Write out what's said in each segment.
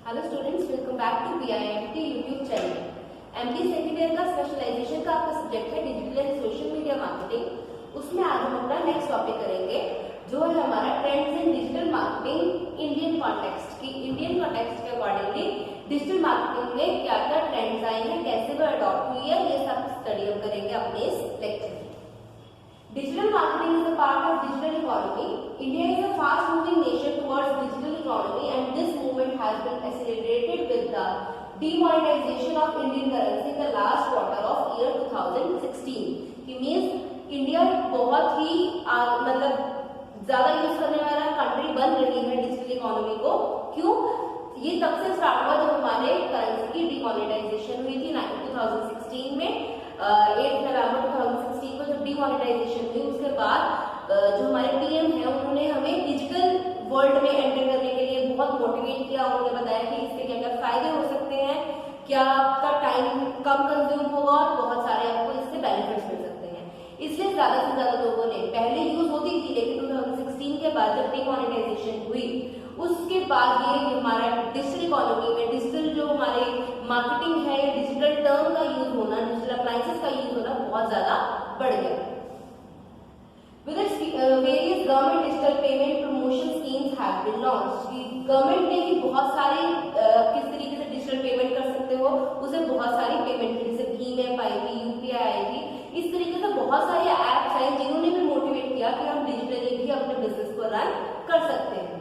Hello students, welcome back to PIMT YouTube channel. MT second year का specialisation का आपका subject है digital and social media marketing. उसमें आज हम अपना नेक्स्ट टॉपिक करेंगे जो है हमारा trends in digital marketing Indian context की। इंडियन कॉन्टेक्स्ट के अकॉर्डिंगली डिजिटल मार्केटिंग में क्या क्या ट्रेंड्स आए हैं, कैसे वो अडॉप्ट हुई है, ये सब स्टडी हम करेंगे अपने इस लेक्चर में। Digital marketing is a part of digital economy. India is a fast-moving nation towards digital economy, and this movement has been accelerated with the demonetization of Indian currency in the last quarter of year 2016. It means India बहुत ही मतलब ज्यादा use करने वाला country बन रही है digital economy को। क्यों? ये तब से स्टार्ट हुआ जब हमारे करेंसी की डिमोनेटाइजेशन हुई थी 2016 में। 8 नवंबर 2016 को जब डिमोनेटाइजेशन हुई, उसके बाद जो हमारे PM है उन्होंने हमें डिजिटल वर्ल्ड में एंटर करने के लिए बहुत मोटिवेट किया। उन्होंने बताया कि इसके क्या क्या फायदे हो सकते हैं, क्या आपका टाइम कम कंज्यूम होगा और बहुत सारे आपको इससे बेनिफिट्स मिल सकते हैं। इसलिए ज्यादा से ज्यादा लोगों ने, पहले यूज होती थी लेकिन 2016 के बाद जब डिमोनेटाइजेशन हुई उसके बाद ये हमारा डिजिटल इकोनॉमी में डिजिटल जो हमारे मार्केटिंग है, डिजिटल टर्म का यूज होना, डिजिटल अप्लायंसेस का यूज होना बहुत ज्यादा बढ़ गया। With its various government digital payment promotion schemes have been launched, government ने भी बहुत सारे किस तरीके से डिजिटल पेमेंट कर सकते हो उसे बहुत सारी पेमेंट की, जैसे भीम ऐप आई थी, UPI आई थी, इस तरीके से बहुत सारे ऐप्स आए जिन्होंने भी मोटिवेट किया कि हम डिजिटली भी अपने बिजनेस को रन कर सकते हैं।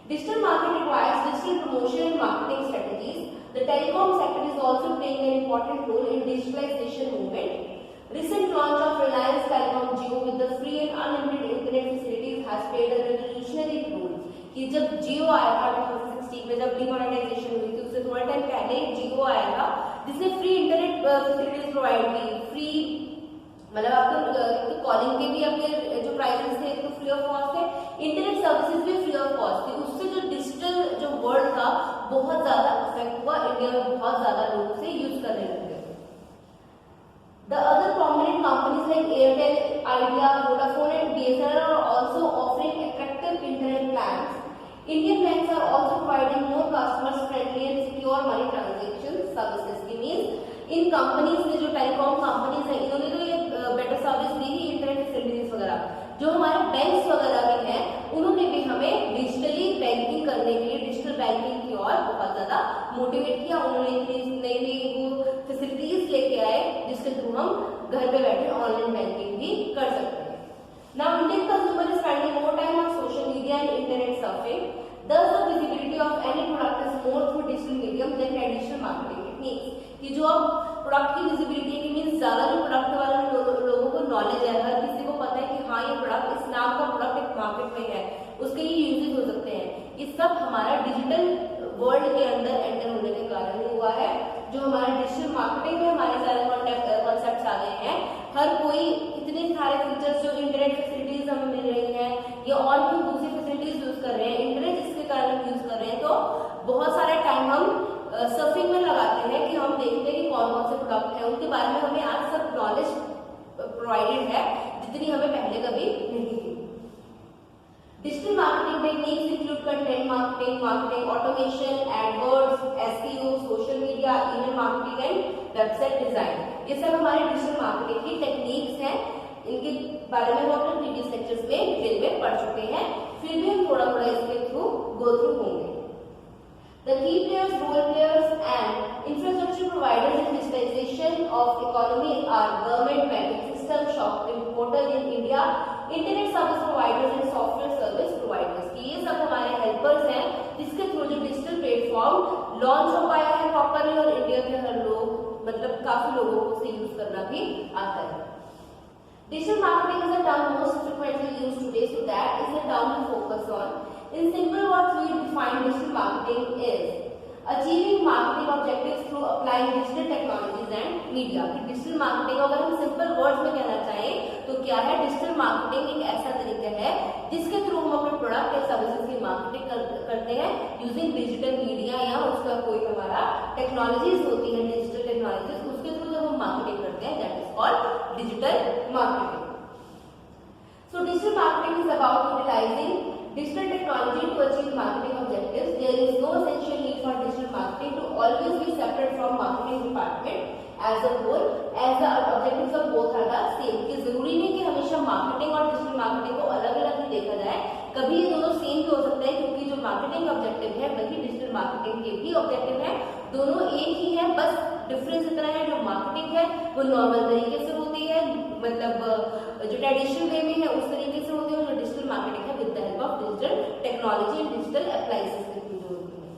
Digital market requires digital promotion and marketing strategies. The telecom sector is also playing an important role in digitalization movement. Recent launch of Reliance Telecom Jio with the free and unlimited internet facilities has played a revolutionary role. कि जब जियो आया था 2016 में, जब demonetisation हुई थी उससे थोड़ा टाइम पहले जियो आया था जिसने फ्री इंटरनेट फैसिलिटीज प्रोवाइड की। फ्री मतलब आपको कॉलिंग के भी आपके जो प्राइसेस थे तो फ्री ऑफ कॉस्ट थे, इंटरनेट सर्विसेज भी फ्री ऑफ कॉस्ट थी। उससे जो डिजिटल जो वर्ल्ड था बहुत ज्यादा अफेक्ट हुआ, इंडिया में बहुत ज्यादा लोग उसे यूज करने लगे। The other prominent companies like Airtel, Idea, Vodafone and BSNL are also offering attractive internet plans. Indian banks are also providing more customers friendly and secure money transaction services. It means in companies ने, जो telecom companies हैं, इन्होंने तो ये better service दी ही, internet facilities वगैरह। जो हमारे banks वगैरह भी हैं उन्होंने भी हमें डिजिटली बैंकिंग करने के लिए, डिजिटल बैंकिंग की ओर बहुत ज्यादा मोटिवेट किया। उन्होंने नई नई वो फैसिलिटीज लेके आए जिसके थ्रू हम घर पे बैठे ऑनलाइन बैंकिंग भी कर सकते हैं। Now Indian consumer is spending more time on social media and internet surfing, thus the visibility of any product is more through digital medium than traditional marketing techniques. कि जो अब प्रोडक्ट की visibility की means ज्यादा जो product वाले लोगों को नॉलेज है, हर किसी को पता है कि हाँ ये प्रोडक्ट, इस नाम का प्रोडक्ट एक मार्केट में है, उसके ये यूजेस हो सकते हैं। ये सब हमारा डिजिटल वर्ल्ड के अंदर एंटर होने के कारण हुआ है। जो हमारे डिजिटल मार्केटिंग में हमारे सारे कॉन्सेप्ट आ गए हैं, हर कोई इतने सारे फीचर्स जो इंटरनेट फैसिलिटीज हमें मिल रही है या और भी दूसरी फैसिलिटीज यूज कर रहे हैं, इंटरनेट जिसके कारण यूज कर रहे हैं, तो बहुत सारा टाइम हम सर्फिंग में लगाते हैं कि हम देखते हैं कि कौन कौन से प्रोडक्ट हैं, उनके बारे में हमें आज सब नॉलेज प्रोवाइडेड है जितनी हमें पहले कभी नहीं थी। Digital marketing techniques include content marketing, marketing automation, AdWords, SEO, social media, email marketing and website design. ये सब हमारे डिजिटल मार्केटिंग की टेक्निक्स हैं। इनके बारे में हम अपने प्रीवियस लेक्चर्स में डिटेल में पढ़ चुके हैं, फिर भी हम थोड़ा थोड़ा इसके थ्रू गो थ्रू होंगे। The key players, role players and infrastructure providers in digitization of economy are government, banking system, shopping portal in India, internet service providers and software service providers। ये सब हमारे हेल्पर्स हैं जिसके through जो digital platform launch हो पाया है properly और इंडिया के हर लोग, मतलब काफी लोगों को उसे यूज करना भी आता है। Digital marketing is a term most frequently used today, so that is the term we focus on. In simple words, we define digital marketing is achieving marketing objectives through applying digital technologies and media। Digital marketing अगर हम simple words में कहना चाहें तो क्या है, digital marketing एक ऐसा तरीका है जिसके थ्रू हम अपने प्रोडक्ट या सर्विसेज की मार्केटिंग करते हैं यूजिंग डिजिटल मीडिया या उसका कोई हमारा टेक्नोलॉजीज होती है, डिजिटल टेक्नोलॉजीज, उसके थ्रू जब हम मार्केटिंग करते हैं, that is called digital marketing. So digital marketing is about utilizing digital technology to achieve marketing objectives. There is no essential need for digital always be separate from marketing department as a whole, as the objectives of both are the same। कि जरूरी नहीं कि हमेशा marketing और digital marketing को अलग अलग ही देखा जाए, कभी ये दोनों सेम भी हो सकते हैं, क्योंकि जो मार्केटिंग ऑब्जेक्टिव है वही डिजिटल मार्केटिंग के भी ऑब्जेक्टिव है। दोनों एक ही है, बस डिफरेंस इतना है जो मार्केटिंग है वो नॉर्मल तरीके से होती है, मतलब जो ट्रेडिशनल वे में है उस तरीके से होती है, और जो डिजिटल मार्केटिंग है with the help of digital technology and digital appliances के थ्रू जो होती है।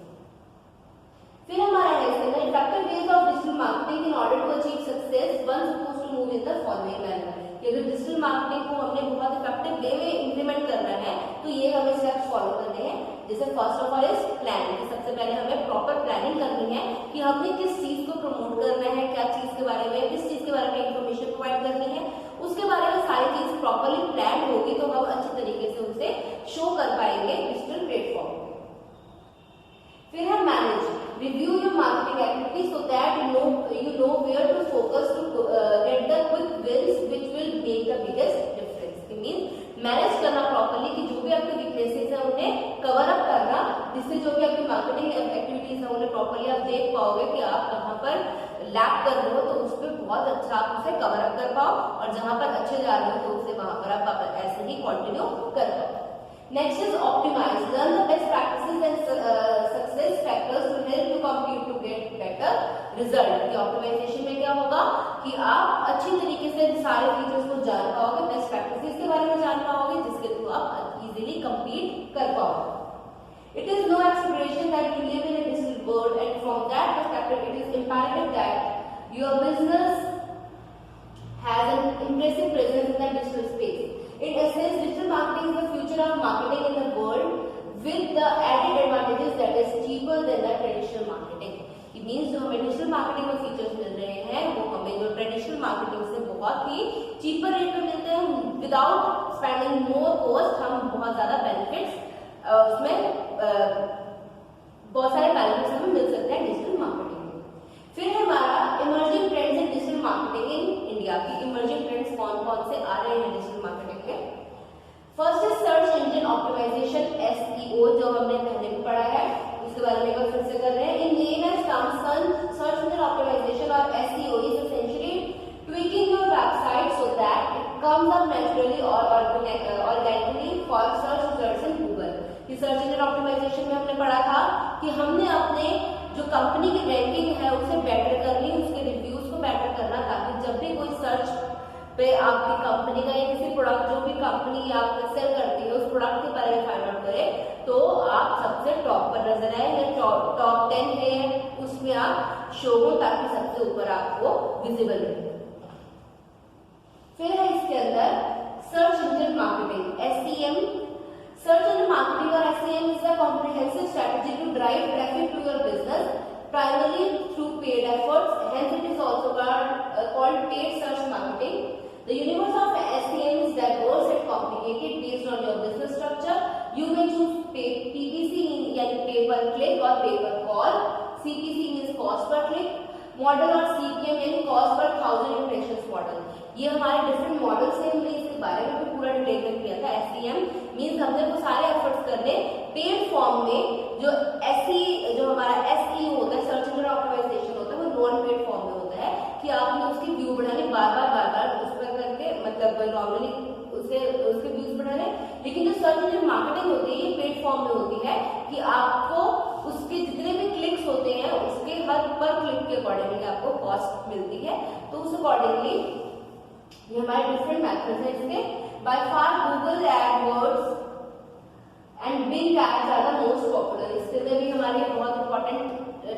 फिर हमारा है इसमें effective ways of digital marketing in order to achieve success one suppose to move in the following manner. कि अगर डिजिटल मार्केटिंग को हमने बहुत इफेक्टिव वे में इंप्लीमेंट करना है तो ये हमें स्टेप्स फॉलो करने हैं। जैसे first of all is planning. सबसे पहले हमें प्रॉपर प्लानिंग करनी है कि हमने किस चीज को प्रमोट करना है, क्या चीज के बारे में, किस चीज के बारे में इंफॉर्मेशन प्रोवाइड करनी है, उसके बारे में सारी चीज प्रॉपरली प्लान होगी तो हम अच्छे तरीके से उसे शो कर पाएंगे डिजिटल प्लेटफॉर्म। फिर है manage. Review your marketing activity so that you know where to focus to get the quick wins which will make the biggest difference। It means manage करना प्रॉपरली कि जो भी आपके वीकनेसेस है उन्हें कवर अप करना, जिससे जो भी आपकी मार्केटिंग एक्टिविटीज है उन्हें प्रॉपरली आप देख पाओगे कि आप कहाँ पर लैक कर रहे हो तो उस पर बहुत अच्छा आप उसे कवर अप कर पाओ, और जहां पर अच्छे जा रहे हो तो उसे वहां पर आप ऐसे ही कंटिन्यू कर पाओ। Next is optimise. Learn the best practices and success factors to help you complete to get better result. कि ऑप्टिमाइजेशन में क्या होगा कि आप अच्छी तरीके से सारे फीचर्स को जान पाओगे, बेस्ट प्रैक्टिसेस के बारे में जान पाओगे, जिसके थ्रू आप इजीली कंप्लीट कर पाओगे। It is no exaggeration that we live in a digital world, and from that perspective, it is imperative that your business has an impressive presence in the digital space. In essence, digital marketing is the future of marketing in the world with the added advantages that is cheaper than the traditional marketing. It means जो हमें digital marketing में features मिल रहे हैं वो हमें जो traditional marketing से बहुत ही चीपर रेट में मिलते हैं। विदाउट स्पेंडिंग मोर कॉस्ट हम बहुत ज्यादा बेनिफिट्स उसमें बहुत सारे बेनिफिट्स हमें मिल सकते हैं डिजिटल मार्केटिंग में। फिर हमारा emerging trends in digital marketing in India की इमर्जिंग ट्रेंड्स कौन कौन से आ रहे हैं डिजिटल मार्केटिंग में। First is search engine optimisation SEO, जो हमने पहले भी पढ़ा है, उसके बारे में एक बार फिर से कर रहे हैं। In layman's terms search engine optimisation और SEO is essentially tweaking your website so that it comes up naturally or organically for search results in Google। कि सर्च इंजन ऑप्टिमाइजेशन में हमने पढ़ा था कि हमने अपने जो कंपनी की रैंकिंग है उसे बेटर करनी, उसके रिव्यूज को बेटर करना, ताकि जब भी कोई सर्च पे आपकी कंपनी का या किसी प्रोडक्ट जो भी कंपनी आप सेल करती है उस प्रोडक्ट के बारे में फाइंड आउट करे तो आप सबसे टॉप पर नजर आए, या टॉप 10 है उसमें आप शो हो, ताकि सबसे ऊपर आपको विजिबल रहे। फिर है इसके अंदर search engine marketing SEM। Search engine marketing और SEM is a comprehensive strategy to drive traffic to your business primarily through paid efforts, hence it is also called paid search marketing। The universe of SEM is diverse and complicated based on your business structure। You may choose PPC यानी pay per click और pay per call, CPC means cost per click model, और CPM यानी cost per 1000 impressions model. ये हमारे different models हैं, हमने इसके बारे में भी पूरा डिटेल में किया था। SEM मींस हमने वो सारे एफर्ट्स करने पेड फॉर्म में, जो हमारा SEO होता है, सर्च इंजन ऑप्टिमाइजेशन होता है, वो नॉन पेड फॉर्म में होता है कि आपने उसकी व्यू बढ़ाने बार बार उस पर करके, मतलब नॉर्मली उसके व्यूज बढ़ाने। लेकिन जो सर्च इंजन मार्केटिंग होती है ये पेड फॉर्म में होती है कि आपको उसके जितने भी क्लिक्स होते हैं उसके हर पर क्लिक के अकॉर्डिंगली आपको कॉस्ट मिलती है। तो उस अकॉर्डिंगली ये हमारे डिफरेंट मेथड्स हैं इसके। By far Google AdWords and Bing ads are the most popular. इसके लिए भी हमारी बहुत इंपॉर्टेंट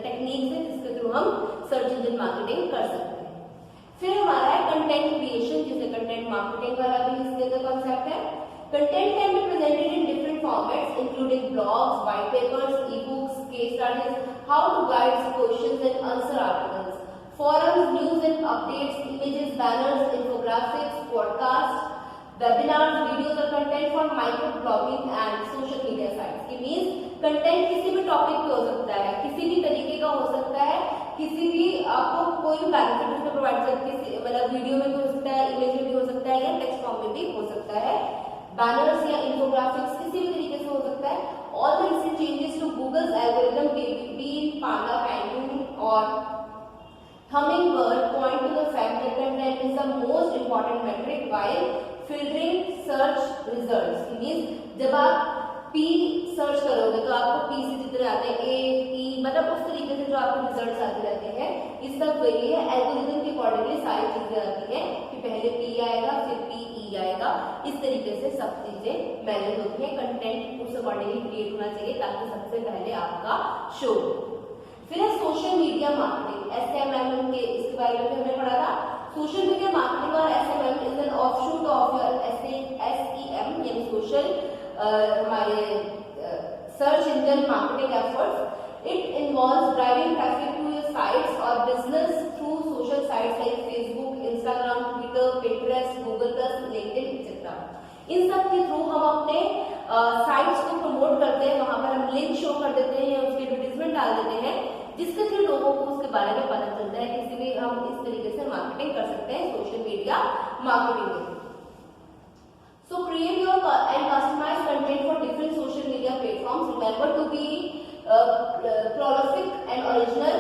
टेक्निक्स है जिसके थ्रू हम सर्च इंजन मार्केटिंग कर सकते हैं। फिर हमारा है कंटेंट क्रिएशन, जिसे कंटेंट मार्केटिंग वाला भी इसके अंदर कॉन्सेप्ट है। Content can be presented in different formats, including blogs, white papers, ebooks, case studies, how to guides, questions and answer articles, forums, news and updates, images, banners, infographics, podcasts, webinars, videos और content for microblogging and social media sites। कि means content किसी भी topic पे हो सकता है, किसी भी तरीके का हो सकता है, किसी भी आपको कोई भी बेनिफिट उसमें प्रोवाइड कर, मतलब वीडियो में भी हो सकता है, इमेज में भी हो सकता है, या टेक्स्ट फॉर्म में भी हो सकता है, बैनर्स या इन्फोग्राफिक्स किसी भी तरीके से हो सकता है। All the recent changes to Google's algorithm be in Panda, Pantone, content is the most important metric while filtering search results. Means जब आप P सर्च करोगे तो आपको P से जितने आते हैं A, E, मतलब उस तरीके से जो आपको रिजल्ट्स आते रहते हैं, इसका वही है एल्गोरिथम के अकॉर्डिंगली सारी चीजें आती हैं कि पहले P आएगा फिर P E आएगा, इस तरीके से सब चीजें मैनेज होती हैं। कंटेंट उस अकॉर्डिंगली क्रिएट होना चाहिए ताकि सबसे पहले आपका शो। फिर है सोशल मीडिया मार्केटिंग, SMM के इसके बारे में हमने पढ़ा था। सोशल मीडिया मार्केटिंग और SMM is an offshoot of your SEM यानी सोशल हमारे search engine marketing efforts. It involves driving traffic to your sites और business through social sites like Facebook, Instagram, Twitter, Pinterest, Google Plus, LinkedIn etcetera. इन सब के through हम अपने sites को promote करते हैं, वहां पर हम लिंक शो कर देते हैं या उसके एडवर्टाइजमेंट डाल देते हैं, जिसके थ्रू लोगों को उसके बारे में पता चलता है। किसी भी हम इस तरीके से मार्केटिंग कर सकते हैं सोशल मीडिया मार्केटिंग में। So create your and customize content for different social media platforms. Remember to be prolific and original.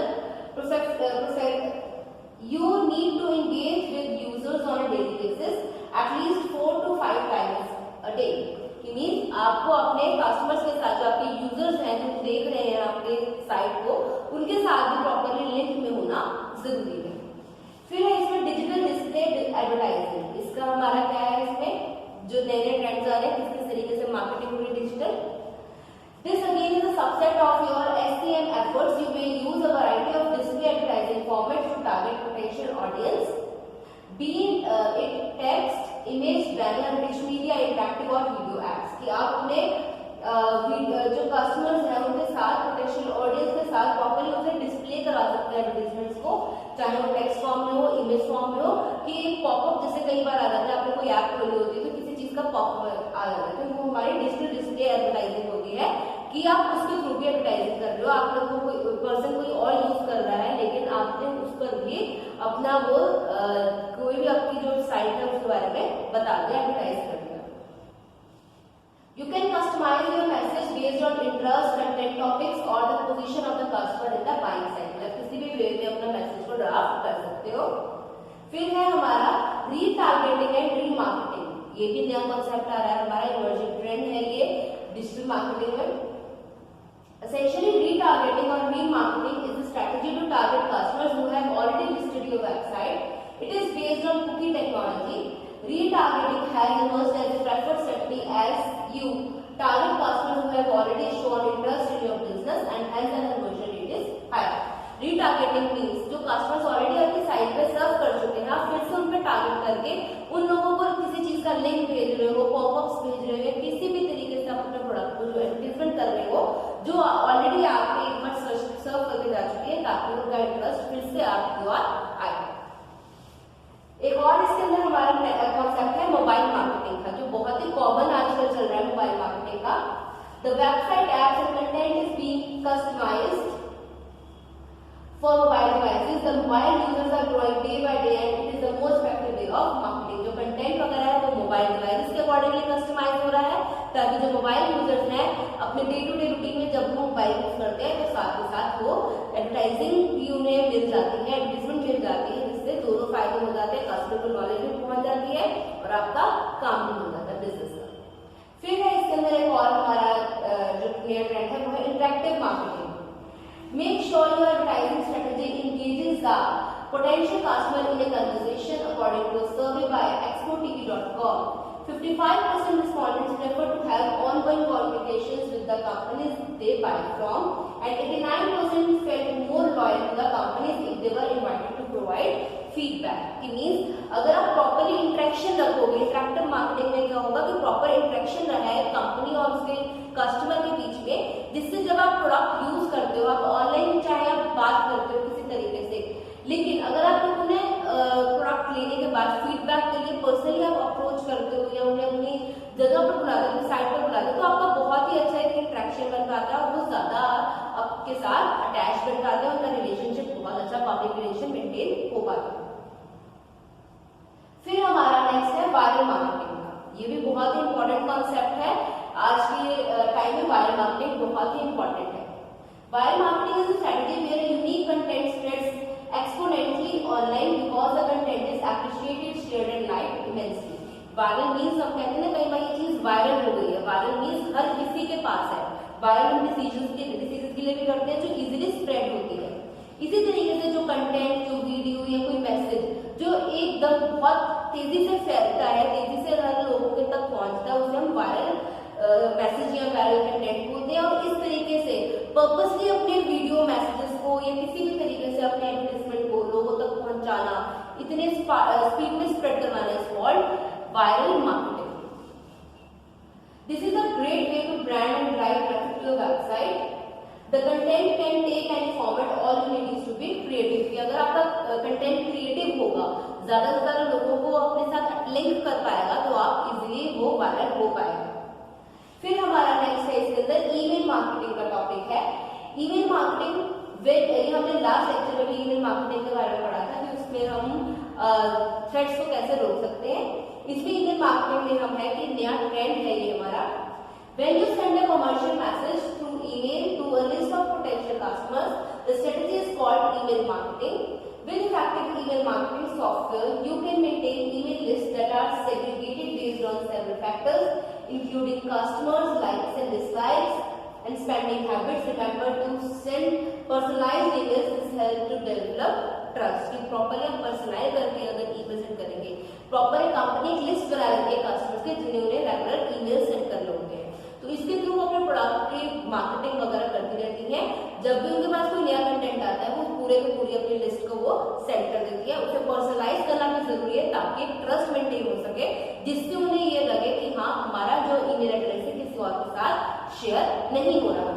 You need to engage with users on a daily basis, at least 4 to 5 times a day. Means आपको अपने customers के साथ, जो आपके users हैं जो देख रहे हैं आपके साइट को, उनके साथ भी प्रॉपरली लिंक में होना जरूरी है। फिर है इसमें डिजिटल डिस्प्ले एडवर्टाइजिंग। इसका हमारा क्या है, इसमें जो नए नए ट्रेंड्स आ रहे हैं किस तरीके से मार्केटिंग हो रही है digital. This again is a subset of your SEM efforts. You will use a variety of display advertising formats to target potential audience, be it text, image, banner, rich media, interactive और video ads. कि आप अपने जो customers हैं उनके साथ, potential audience के साथ प्रॉपर्ली उसे डिस्प्ले करा सकते हैं एडवर्टाइजमेंट्स को, चाहे वो टेक्स्ट फॉर्म में हो, इमेज फॉर्म में हो, कि एक पॉपअप जैसे कई बार आ जाता है, आपने कोई ऐप खोली होती है तो किसी चीज का पॉपअप आ जाता है, तो वो हमारी डिजिटल डिस्प्ले एडवर्टाइजिंग होती है कि आप उसके थ्रू भी एडवर्टाइजिंग कर रहे हो। आप लोग को कोई पर्सन कोई और यूज कर रहा है, लेकिन आपने उस पर भी अपना वो कोई भी आपकी जो साइट है उसके बारे में बता दिया, एडवर्टाइज कर दिया। You can customize your message based on interest, content topics or the position of the customer in the buying cycle। आप किसी भी वे में अपना मैसेज को ड्राफ्ट कर सकते हो। फिर है हमारा रीटारगेटिंग एंड रीमार्केटिंग। ये भी नया कॉन्सेप्ट आ रहा है, हमारा इमर्जिंग ट्रेंड है ये डिजिटल मार्केटिंग में। Essentially, retargeting or remarketing is a strategy to target customers who have already visited your website. It is based on cookie technology. Retargeting has emerged as a preferred strategy as you target customers who have already shown interest in your business and hence the conversion rate is higher. Retargeting means जो customers already आपकी site पे सर्व कर चुके हैं, आप फिर से उन पे टारगेट करके उन लोगों को किसी चीज का लिंक भेज रहे हो, पॉपअप्स भेज रहे हो, किसी भी तरीके से आप अपने प्रोडक्ट को जो एडवर्टाइजमेंट कर रहे हो, जो ऑलरेडी आपने एक बार सर्व करके जा चुके हैं, ताकि उनका इंटरेस्ट फिर से आपकी ओर आए। एक और इसके अंदर हमारा कॉन्सेप्ट है मोबाइल मार्केटिंग का, जो बहुत ही कॉमन आजकल चल रहा है मोबाइल मार्केटिंग का। The website apps and content is being customised for mobile devices. The mobile users are growing day by day and it is the most effective way of marketing. जो content वगैरह है वो mobile devices के accordingly customise हो रहा है, ताकि जो मोबाइल यूजर्स हैं अपने डे टू डे रूटीन में जब वो मोबाइल यूज करते हैं तो साथ के साथ वो एडवर्टाइजिंग भी उन्हें मिल जाती है, एडवर्टाइजमेंट मिल जाती है, जिससे दोनों फायदे हो जाते हैं, कस्टमर को नॉलेज भी पहुंच जाती है और आपका काम भी हो जाता है बिजनेस का। फिर है इसके अंदर एक और हमारा जो नया ट्रेंड है वो है interactive marketing. Make sure your advertising strategy engages the potential customer in a conversation. According to a survey by exporttv.com, 55% respondents prefer to have ongoing communications with the companies they buy from, and 89% felt more loyal to the companies if they were invited to provide feedback. Means अगर आप properly interaction रखोगे, interactive marketing में क्या होगा कि proper interaction रहा है company और उसके कस्टमर के बीच में, जिससे जब आप प्रोडक्ट यूज करते हो, आप ऑनलाइन चाहे आप बात करते हो किसी तरीके से, लेकिन अगर आप उन्हें प्रोडक्ट लेने के बाद फीडबैक के लिए पर्सनली आप अप्रोच करते हो या उन्हें अपनी जगह पर बुलाते हो, अपनी साइट पर बुलाते हो, तो आपका बहुत ही अच्छा एक इंटरेक्शन बन पाता है और वो ज्यादा आपके साथ अटैच बन पाते हैं, उनका रिलेशनशिप बहुत अच्छा पब्लिक रिलेशन मेंटेन हो पाता है। फिर हमारा नेक्स्ट है वायरल मार्केटिंग का। ये भी बहुत ही इंपॉर्टेंट कॉन्सेप्ट है, आज के टाइम में वायरल मार्केटिंग बहुत ही इंपॉर्टेंट है। Viral marketing is a strategy where unique content spreads exponentially online because the content is viral means हम कहते हैं ना कई बार ये चीज वायरल हो गई है, वायरल मीन्स हर किसी के पास है। वायरल हम डिसीजेस के लिए भी करते हैं जो इजीली स्प्रेड होती है। इसी तरीके से जो कंटेंट, जो वीडियो या कोई मैसेज जो एकदम बहुत तेजी से फैलता है, तेजी से हर लोगों के तक पहुंचता है, उसे हम वायरल मैसेज या वायरल कंटेंट बोलते हैं। और इस तरीके से पर्पसली अपने वीडियो मैसेजेस को या किसी भी तरीके से अपने एडवर्टाइजमेंट को लोगों तक पहुंचाना, इतने स्पीड में स्प्रेड करवाना is called viral marketing. This is a great way to brand and drive traffic to your website. The content can take any format. All you need is to be creative. कि अगर आपका content creative होगा, ज्यादा से ज्यादा लोगों को अपने साथ लिंक कर पाएगा, तो आप इजीली वो वायरल हो पाएगा। फिर हमारा नेक्स्ट है इसके अंदर ईमेल मार्केटिंग का टॉपिक है। ईमेल मार्केटिंग हमने लास्ट लेक्चर में ईमेल मार्केटिंग के बारे में पढ़ा था कि उसमें हम थ्रेड्स को कैसे रोक सकते हैं। इसमें ईमेल मार्केटिंग में हम है कि नया ट्रेंड है ये हमारा। When you send a commercial message through email to a list of potential customers, the strategy is called email marketing. With effective email marketing software, you can maintain email lists that are segregated based on several factors, including customers, likes and dislikes, and spending habits. Remember to send personalized emails. This helps to develop trust. कि properly हम personalise करके अगर email send करेंगे, proper एक company एक list बना लेंगे customers के जिन्हें उन्हें रेगुलर ईमेल सेंड करने होंगे, तो इसके थ्रू अपने प्रोडक्ट की मार्केटिंग वगैरह करती रहती है। जब भी उनके पास कोई नया कंटेंट आता है वो पूरे के पूरी अपनी लिस्ट को वो सेंड कर देती है। उसे पर्सनलाइज करना भी जरूरी है ताकि ट्रस्ट मेंटेन हो सके, जिससे उन्हें ये लगे कि हाँ हमारा जो ईमेल एड्रेस है किसी और के साथ शेयर नहीं हो रहा।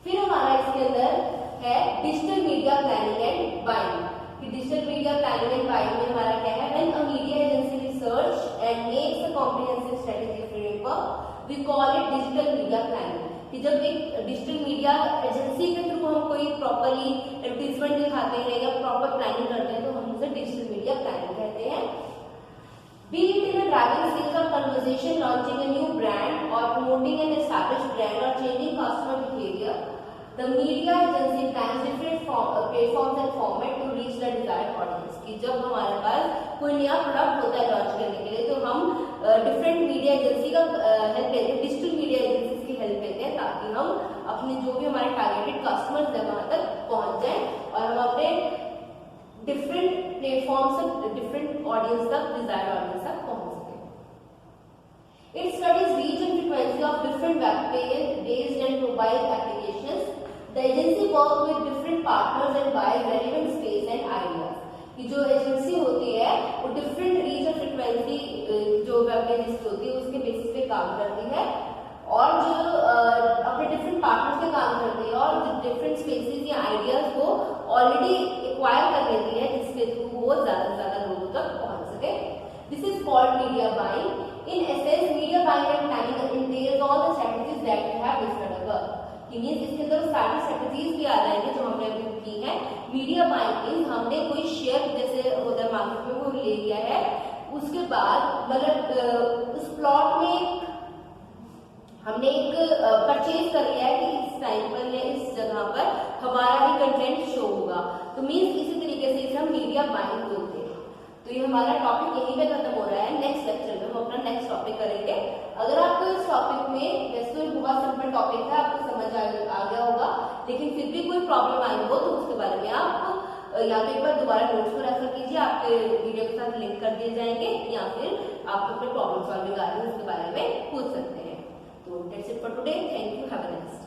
फिर हमारा इसके अंदर है digital media planning and buying. Digital media planning and buying में हमारा क्या है, when a media agency research and makes a comprehensive strategy framework we call it digital media planning. कि जब एक डिजिटल मीडिया एजेंसी के थ्रू हम कोई प्रॉपरली एडवर्टाइजमेंट दिखाते हैं या प्रॉपर प्लानिंग करते हैं तो हम उसे डिजिटल मीडिया प्लानिंग कहते हैं। Be it in a driving sales or conversation, launching a new brand or promoting an established brand or changing customer behavior, the media agency plans different platforms and format to reach the desired audience। कि जब हमारे पास कोई नया product होता है launch करने के लिए तो हम डिफरेंट मीडिया एजेंसी का हेल्प लेते हैं, डिजिटल मीडिया एजेंसी की हेल्प लेते हैं ताकि हम अपने जो भी हमारे टारगेटेड कस्टमर्स है वहां तक पहुंच जाएं और हम अपने डिफरेंट प्लेटफॉर्म से डिफरेंट ऑडियंस तक, डिजायर्ड ऑडियंस तक पहुंच सके। It studies reach and frequency of different web-based and mobile applications. The agency works with different partners and buys relevant space and ideas। कि जो एजेंसी होती है वो डिफरेंट रीच और फ्रीक्वेंसी जो वेब पेजेस होती है उसके बेसिस पे काम करती है और जो अपने डिफरेंट पार्टनर्स पे काम करती है और जो डिफरेंट स्पेसेस या आइडियाज को ऑलरेडी एक्वायर कर लेती है जिसके थ्रू वो ज्यादा से ज्यादा लोगों तक पहुंच सके। This is called media buying. In essence media buying and planning entails all the strategies that we have discussed above. Means इसके अंदर सारी स्ट्रेटजीज भी आ जाएंगे जो हमने अभी की है। मीडिया बाइंग मींस हमने कोई शेयर जैसे होता है मार्केट में कोई ले लिया है, उसके बाद मतलब उस प्लॉट में हमने एक परचेज कर लिया है कि इस टाइम पर या इस जगह पर हमारा ही कंटेंट शो होगा, तो मींस इसी तरीके से इसे हम मीडिया बाइंग बोलते हैं। तो ये हमारा टॉपिक यहीं पे खत्म हो रहा है। नेक्स्ट लेक्चर में हम अपना नेक्स्ट टॉपिक करेंगे। अगर आपको इस टॉपिक में वैसे तो बहुत सिंपल टॉपिक है, आपको समझ आ गया होगा, लेकिन फिर भी कोई प्रॉब्लम आई हो तो उसके बारे में आप या तो एक बार दोबारा नोट्स को रेफर कीजिए, आपके वीडियो के साथ लिंक कर दिए जाएंगे, या फिर आप अपने प्रॉब्लम सॉल्विंग आ रही है उसके बारे में पूछ सकते हैं। So that's it for today. Thank you. Have a nice day.